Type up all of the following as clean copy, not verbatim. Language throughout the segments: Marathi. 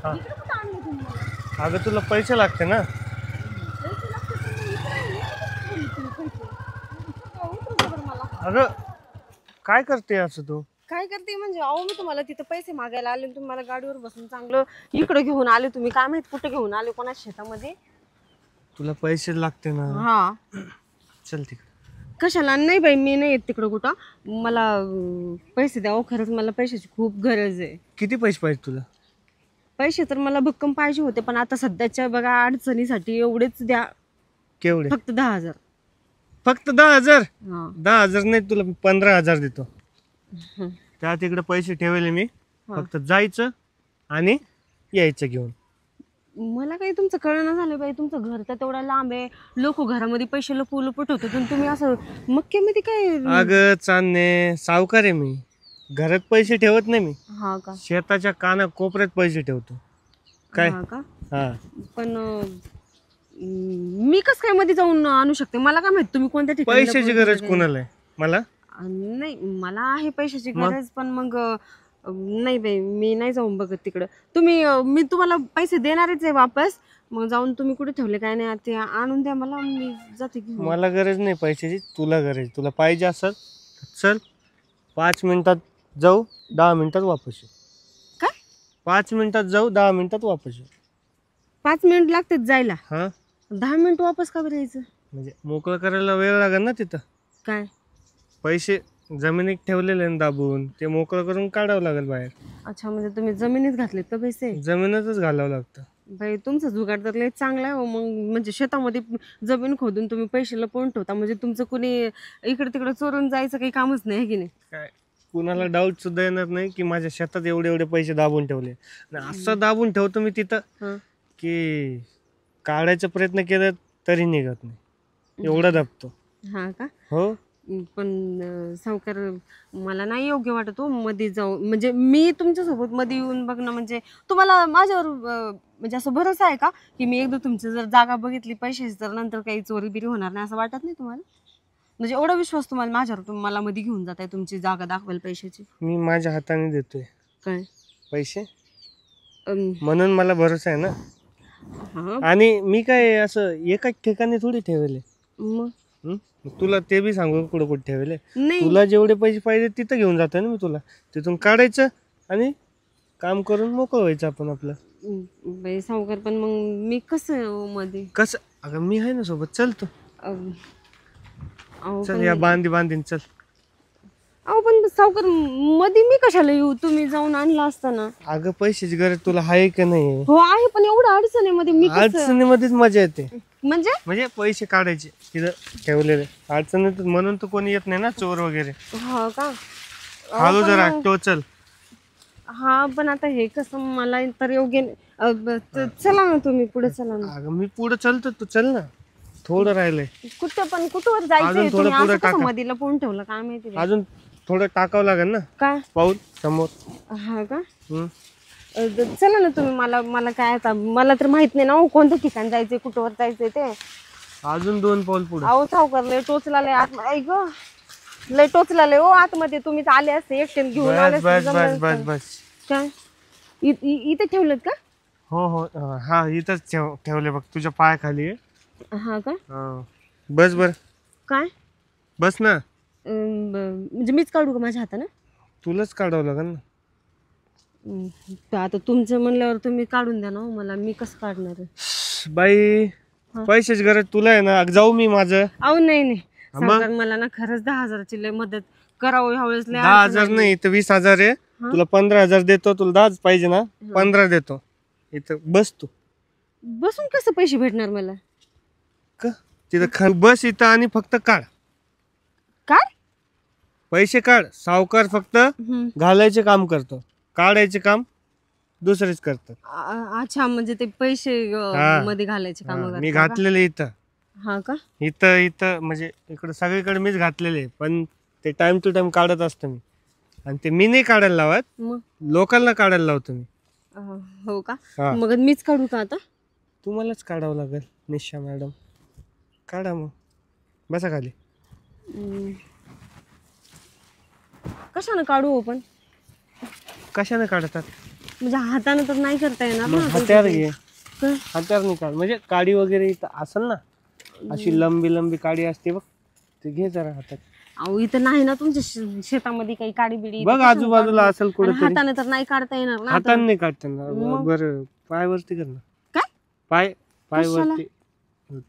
हा. इकडे कुठं आणलं तुम्ही मला? अगं तुला पैसे लागते ना. पैसे लागते पण मग इकडे आहे, इकडे कुठं ठेवले तुम्ही पैसे? उतरू दे बरं मला. अगं काय करते असं तू? काय करते म्हणजे अहो मी तुम्हाला तिथं पैसे मागायला आले आणि तुम्ही मला गाडीवर बसून चांगलं इकडे घेऊन आले. तुम्ही काय माहित कुठे घेऊन आले, कोणाच्या शेतामध्ये? तुला पैसे लागते ना. हा. चल तिकडे. कशाला? नाही बाई, मी नाही येत तिकडं कुठं. मला पैसे द्या हो, खरंच मला पैशाची खूप गरज आहे. किती पैसे पाहिजे तुला? पैसे तर मला भक्कम पाहिजे होते, पण आता सध्याच्या बघा अडचणीसाठी एवढेच द्या. केवढे? फक्त 10,000. फक्त 10,000? हा. 10,000 नाही, तुला 15,000 देतो. हं. त्या तिकडे पैसे ठेवले मी. हा. फक्त जायचं आणि यायचं घेऊन. मला काही तुमचं कळणं झालं बाई. तुमचं घर तर तेवढं लांब आहे, लोक घरामध्ये पैसे लपू लपू ठेवतात आणि तुम्ही असं मक्क्यामध्ये काय? अगं चांदणे, सावकार आहे मी. घरात पैसे ठेवत नाही मी. हा का? शेताच्या काना कोपऱ्यात पैसे ठेवतो. काय? हा का? हा. पण मी कसं काय मध्ये जाऊन आणू शकते? मला काय माहित तुम्ही कोणत्या ठिकाणी पैशाची लपवून गरज वगैरे? कोणाला आहे? मला? नाही, मला आहे पैशाची मग? गरज, पण मग नाही बाई, मी नाही जाऊन बघत तिकडं. तुम्ही मी तुम्हाला पैसे देणारच आहे वापस. मग जाऊन तुम्ही कुठे ठेवले काय नाही ते आणून द्या मला, मी जाते घेऊन. मला गरज नाही पैशाची, तुला गरज. तुला पाहिजे असेल चल, 5 मिनिटात जाऊ, 10 मिनिटात वापस येऊ. काय? 5 मिनिटात जाऊ, 10 मिनिटात वापस येऊ. 5 मिनिट लागतात जायला? हा. 10 मिनिट वापस का बरं यायचं? म्हणजे मोकळं करायला वेळ लागेल ना तिथं. काय? पैसे जमिनीत ठेवलेले ना दाबून, ते मोकळं करून काढावं लागेल बाहेर. अच्छा, म्हणजे तुम्ही जमिनीत घातलेत का पैसे? जमिनीतच घालावं लागतं. बाई तुमचा जुगाड तर लय चांगला आहे हो. मग म्हणजे शेतामध्ये जमीन खोदून तुम्ही पैसे लपवून ठेवता, म्हणजे तुमचं कुणी इकडे तिकडे चोरून जायचं काही कामच नाही, आहे की नाही? काय कुणाला डाऊट सुद्धा येणार नाही की माझ्या शेतात एवढे एवढे पैसे दाबून ठेवले. आणि असं दाबून ठेवतो मी तिथं हं. की काढायचा प्रयत्न केला तरी निघत नाही, एवढा दाबतो. हा का? हो. पण सावकार, मला नाही योग्य वाटत हो मध्ये जाऊ. म्हणजे मी तुमच्यासोबत मध्ये येऊन बघणं, म्हणजे तुम्हाला माझ्यावर म्हणजे असं भरोसा आहे का की मी एकदा तुमची जर जागा बघितली पैशाची तर नंतर काही चोरी बिरी होणार नाही, असं वाटत नाही तुम्हाला? म्हणजे एवढा विश्वास तुम्हाला माझ्यावर, तुम्ही मला मध्ये घेऊन जाताय तुमची जागा दाखवायला पैशाची? मी माझ्या हाताने देतोय काय? पैसे, अम, म्हणून मला भरोसा आहे ना. हा. आणि मी काय असं एकाच ठिकाणी थोडी ठेवले. मग तुला ते बी सांगू कुठं कुठं ठेवले. नाही. तुला जेवढे पैसे पाहिजे तिथं घेऊन जातोय ना मी तुला. तिथून काढायचं आणि काम करून मोकळं व्हायचं आपण आपलं. बाई सावकार, पण मग मी कसं हो मध्ये? कसं? अगं मी आहे ना सोबत, चल तू. अम, अहो चल पण या बांधीन चल. पण सावकार, मध्ये मी कशाला येऊ? तुम्ही जाऊन आणला असताना. अगं पैशाची गरज तुला आहे का नाही? हो आहे, पण एवढं अडचणीमध्ये मी कसं? अडचणीमध्येच मजा येते. म्हणजे पैसे काढायचे तिथं ठेवलेले अडचणीत, म्हणून तर कोणी येत नाही ना चोर वगैरे. हा का? हळू जरा टोचल. हा, पण आता हे कसं मला तर योग्य चला ना तुम्ही पुढे, चला ना. अगं मी पुढे चलतो, तू चल ना. थोडं राहिलंय. कुठं पण कुठवर जायचंय? अजून थोडं तुम्ही पुढं असं कसं टाका. मध्ये लपवून ठेवलं काय माहिती बाई. अजून थोडं टाकावं लागेल ना. काय? पाऊल समोर. हा का? हम्म. चला ना तुम्ही. मला काय आता, मला तर माहित नाही ना हो कोणत्या ठिकाणी जायचंय, कुठवर जायचंय ते. अजून 2 पाऊल पुढे. अहो सावकार, लय टोचला लय आत, ऐक लय टोचला लय हो आतमध्ये. तुम्हीच आले असते एकटे घेऊन आले बस असते, बस जमलं बस बस असतं. बस. काय? इथे ठेवलेत का? हो हो. हा इथंच ठेवले बघ, तुझ्या पायाखाली आहे. हा का? हा. बस बर. काय? बस ना. म्हणजे मीच काढू का माझ्या हाताने? तुलाच काढावं लागेल ना. तर आता तुमचं म्हणल्यावर तुम्ही काढून द्या ना हो मला, मी कसं काढणार आहे? बाई पैशाची गरज तुला आहे ना. जाऊ मी माझं. अहो नाही नाही मग? सावकार, मला ना खरंच 10,000ची लय मदत करावं ह्यावेळेस. लय 10,000 नाही, इथं 20,000 आहे. तुला 15,000 देतो. तुला 10 पाहिजे ना, 15 देतो. इथं बस तू. बसून कसं पैसे भेटणार मला? का तिथं बस इथं आणि फक्त काढ. काय? पैसे काढ. सावकार फक्त घालायचे काम करतो, काढायचे काम दुसरेच करतात. अच्छा, म्हणजे ते पैसे हा. मध्ये घालायचे काम हा, मी घातलेले इथं. हा का? इथं इथं म्हणजे इकडं सगळीकडे मीच घातलेले, पण ते टाइम टू टाइम काढत असतो मी. आणि ते मी नाही काढायला लावत, मग लोकांना काढायला लावतो मी. हो का? हा. मग मीच काढू का आता? तुम्हालाच काढावं लागेल निशा मॅडम. काढा मग, बसा खाली. कशानं काढू हो पण? कशाने काढतात? म्हणजे हाताने तर नाही करता येणार मग ना हत्यार घे, काय? हत्यार निकाल. म्हणजे काडी वगैरे इथं असेल ना, अशी लंबी लंबी काडी असते बघ, ते घे जरा हातात. अहो इथं नाही ना तुमच्या शेतामध्ये काही काडी बिडी बघ आजूबाजूला असेल कुठेतरी. हाताने तर नाही काढता येणार ना आता. हाताने नाही काढताना. बरं पायवरती कर ना. काय पायवरती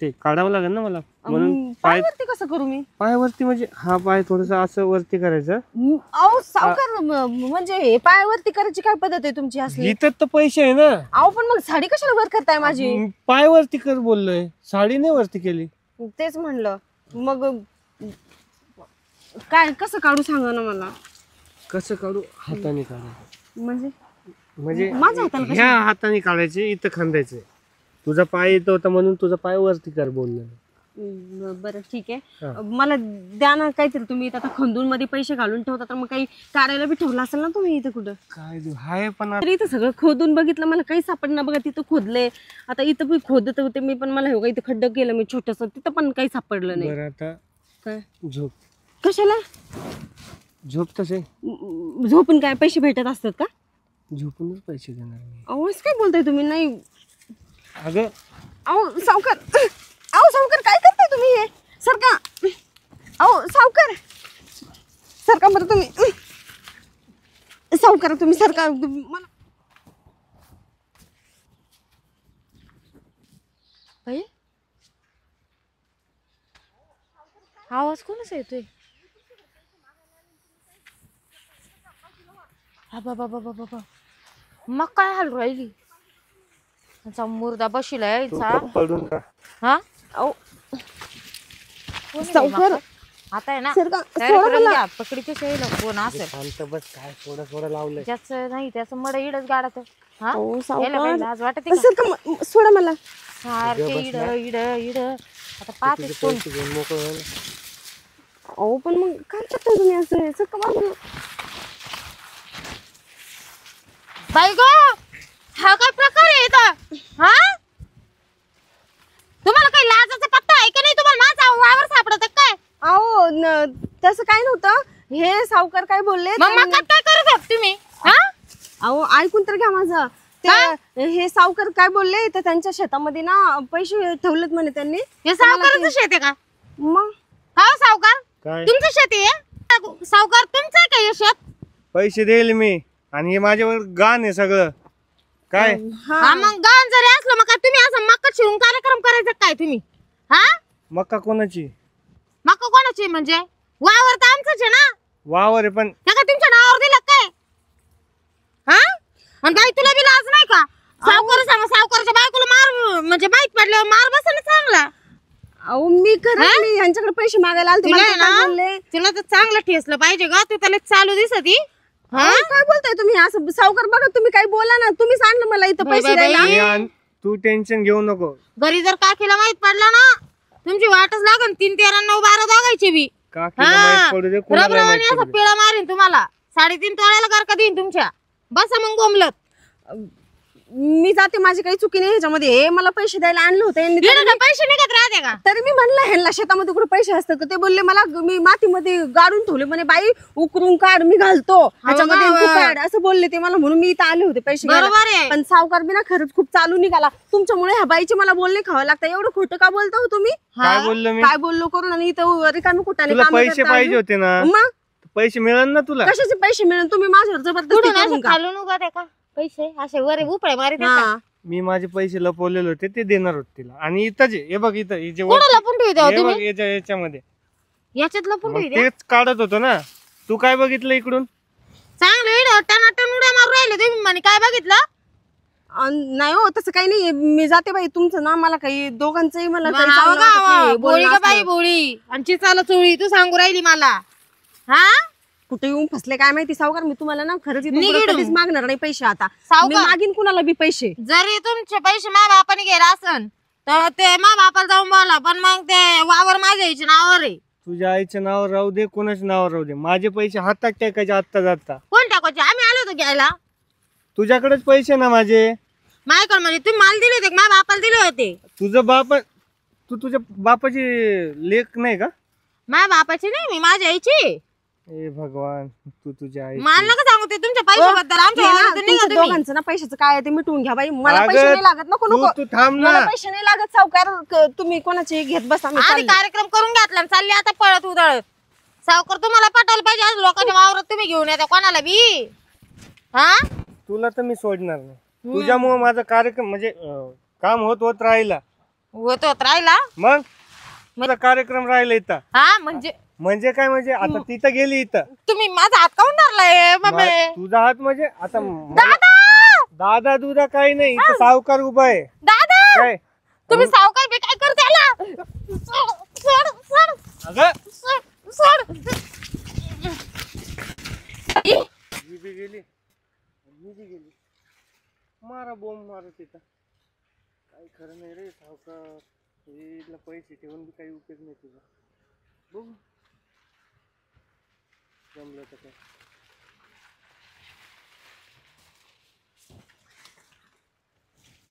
ते काढावं लागेल ना मला, म्हणून पायवरती कसं करू मी? पायावरती म्हणजे हा पाय थोडस असं वरती करायचं. अहो सावकार म्हणजे हे पायावरती करायची काय पद्धत आहे तुमची असली? इथं तर पैसे आहे ना. अहो पण मग साडी कशाला वर करताय माझी? पाय वरती कर बोललोय, साडी नाही वरती केली. तेच म्हणलं. मग काय कसं काढू सांगा ना मला. कसं काढू? हाताने काढायचं. म्हणजे माझ्या हाताला ह्या हाताने काढायचे, इथं खांदायचे. तुझा पाय येतो होता म्हणून तुझा पाय वरती कर बोललो. बरं ठीक आहे, मला द्या ना काहीतरी. तुम्ही आता खंदून मध्ये पैसे घालून ठेवता तर मग काही काढायला बी ठेवलं असेल ना तुम्ही इथं कुठं? काय हाय पण तरी इथं सगळं खोदून बघितलं, मला काही सापडणार. बघा तिथं खोदले, आता इथं पण खोदत होते मी, पण मला हे इथं खड्डं केलं मी छोटस, तिथं पण काही सापडलं नाही. बरं आता काय झोप. कशाला झोप तसे झोपून काय पैसे भेटत असतात का? झोपूनच पैसे देणार मी. अहो असं काय बोलताय तुम्ही? नाही अगं अहो सावकार, अहो सावकार काय करताय तुम्ही हे? सरका. अहो सावकार सरका बरं तुम्ही. सावकार तुम्ही सरका मला. आवाज कोणाचा येतोय? बाबा बाबा बाबा, मग काय हाल राहिली? त्याचा मुर्दा बशीला यायचा. पडून का? हा अहो कोण आहे सावकार मग? आता आहे ना सरका तयारी सोडा करून मला. घ्या. पकडीच्या शेळीला कोण असेल शांत बस. काय थोडं थोडं लावलंय. ज्याचं नाही त्याचं मड इडच गाडत. हा अहो याला काही सावकार लाज वाटते का? सरका सोडा मला. सारखे इड इड इड. आता पाहते तुझे कोण. पैसे घेऊन मोकळं व्हायला. अहो पण मग काय करताय तुम्ही असं? सरका बाजूला. बाई गो, हा काय प्रकार आहे इथं? हा तुम्हाला काही लाजाचा पत्ता आहे का नाही? तुम्हाला माझा वावर सापडत काय? अहो तसं काय नव्हतं. हे सावकार काय बोलले मग मग काय करत होत तुम्ही? हा अहो ऐकून तर घ्या माझं. ते हे सावकार काय बोलले, तर त्यांच्या शेतामध्ये ना पैसे ठेवलेत म्हणे त्यांनी. हे सावकाराचं शेत आहे का? मग का हो सावकार? काय तुमचं शेत आहे? सावकार तुमचं आहे का हे शेत? पैसे देईल मी, आणि हे माझ्यावर गाण आहे सगळं. काय हा मग गाण जरी असलं मग काय तुम्ही असं मक्का शिरून कार्यक्रम करायचा काय तुम्ही? हा मक्का कोणाची? मक्का कोणाची म्हणजे? वावर तर आमचंच आहे ना. वावर आहे पण त्या का तुमच्या नावावर दिलं काय? हा आणि बाई तुला बी लाज नाही का? सावकार सांगा, सावकाराच्या बायकोला मार म्हणजे माहित पडल्यावर मार बसा ना चांगला. अहो मी खरं मी यांच्याकडे पैसे मागायला आलते. मला तिला ते काय ना बोलले, तुला तर चांगलं ठेसलं पाहिजे ग. तू त्याला चालू दिसती. अहो, काय बोलताय तुम्ही असं? सावकार बघा तुम्ही काही बोला ना. तुम्ही सांगलं मला इथं बाई, पैसे बाई, द्यायला. हे आण, तू टेन्शन घेऊ नको. घरी जर काकीला माहित पडला ना, तुमची वाटच लागन 3, 13, 9, 12 दोघांची बी. काकीला माहित पडू दे, कुणाला माहित रबरवाणी पडू असं दे. पिळा मारीन तुम्हाला. 3.5 तोळ्याला गारका देईन तुमच्या. बसा मग गोमलत. मी जाते, माझी काही चुकी नाही ह्याच्यामध्ये. हे मला पैसे द्यायला आणलं होतं यांनी. इकडं काय पैसे निघत राहते का? तरी मी म्हणलं ह्यांना शेतामध्ये कुठे पैसे असतात का? ते बोलले मला मी मातीमध्ये गाडून ठेवले म्हणे. बाई उकरून काढ, मी घालतो ह्याच्यामध्ये, तू काढ असं बोलले ते मला. म्हणून मी इथं आले होते पैसे घ्यायला. बरोबर आहे. पण सावकार बी ना खरंच खूप चालू निघाला. तुमच्यामुळे ह्या बाईचे मला बोलणे खावं लागतं. एवढं खोटं का बोलता हो तुम्ही? काय बोललो मी? काय बोललो करून, आणि इथं रिकामी कुठाने तुला कामं पैसे करता पाहिजे अजून? होते ना, मग पैसे मिळेल ना तुला. कशाचे पैसे मिळून? तुम्ही माझ्यावर जबरदस्ती कुठून करून असं का? खालून उभा आहे का पैसे असे वर उपळे मारित आहे का? हा. मी माझे पैसे लपवलेले होते, ते देणार होते तिला. आणि इथं हे बघ, इथं हे जे कुठं लपून ठेवते हो हे बघ, तुम्ही? याच्यामध्ये याच्यात लपून मग ठेवते? तेच काढत होतो ना. तू काय बघितलं इकडून? चांगलं इड टनाटन उड्या मारून राहिले तुम्ही. म्हणे काय बघितलं? नाही हो, तसं काही नाही. मी जाते बाई. तुमचं ना मला काही दोघांचंही मला काही हाव चांगलं का, वाटत नाही. बोळी बोलणं का बाई असलं. बोळी आणि चिचाला चोळी तू सांगू राहिली मला. हा कुठे येऊन फसले काय माहिती सावकार. मी तुम्हाला ना खरंच इथून पुढे निघिडून. कधीच मागणार नाही पैसे आता. सावकार. मी मागीन कुणाला बी पैसे. जरी तुमचे पैसे मा बापाने गेला असन तर ते मा बापाला जाऊन बोला, पण मग ते वावर माझ्या आईच्या नावावर आहे. तुझ्या आईच्या नावावर राहू दे, कोणाच्या नावावर राहू दे, माझे पैसे हातात टाकायचे आत्ता जाता. कोण टाकायचे? आम्ही आलो होतो घ्यायला. तुझ्याकडेच पैसे ना माझे. माझ्याकडे म्हणजे तुम्ही मला दिले होते, माझ्या बापाला दिले होते. तुझं बाप, तू तुझ्या बापाची लेख नाही का? माझ्या बापाची नाही, मी माझ्या आईची. ए भगवान, तू तुझ्या आई. मला नका सांगू ते तुमच्या पैशाबद्दल. आमच्या हे ना, वावरातून निघा तुमच्या तुम्ही दोघांचं ना पैशाचं काय आहे ते मिटवून घ्या बाई. मला अगं, पैसे नाही लागत. नको नको तू थांब ना. मला पैसे नाही लागत सावकार. तुम्ही कोणाचे घेत बसा. मी आधी चालले. कार्यक्रम करून घेतला आणि चालली आता पळत उधळत. सावकार तुम्हाला पटवलं पाहिजे. आज लोकांच्या वावरात तुम्ही घेऊन येता कोणाला बी. हा तुला तर मी सोडणार नाही. तुझ्यामुळे माझा कार्यक्रम म्हणजे काम होत होत राहिला. होत होत राहिला. मग माझा कार्यक्रम राहिला इथं. हा म्हणजे म्हणजे काय म्हणजे आता तिथं गेली इथं. तुम्ही माझा हात काऊन धरलाय मम्मी? तुझा हात म्हणजे आता दादा दादा दुधा काही नाही. इथं सावकार उभा आहे. दादा काय तुम्ही सावकार बी काय करते याला? सोड सोड सोड अगं सोड सोड. ही बी गेली ही बी गेली. मारा बोंब मारा तिथं. काही खरं नाही रे सावकार. हिला पैसे ठेवून बी काही उपयोग नाही तुझा. बघू जमलं तर काय.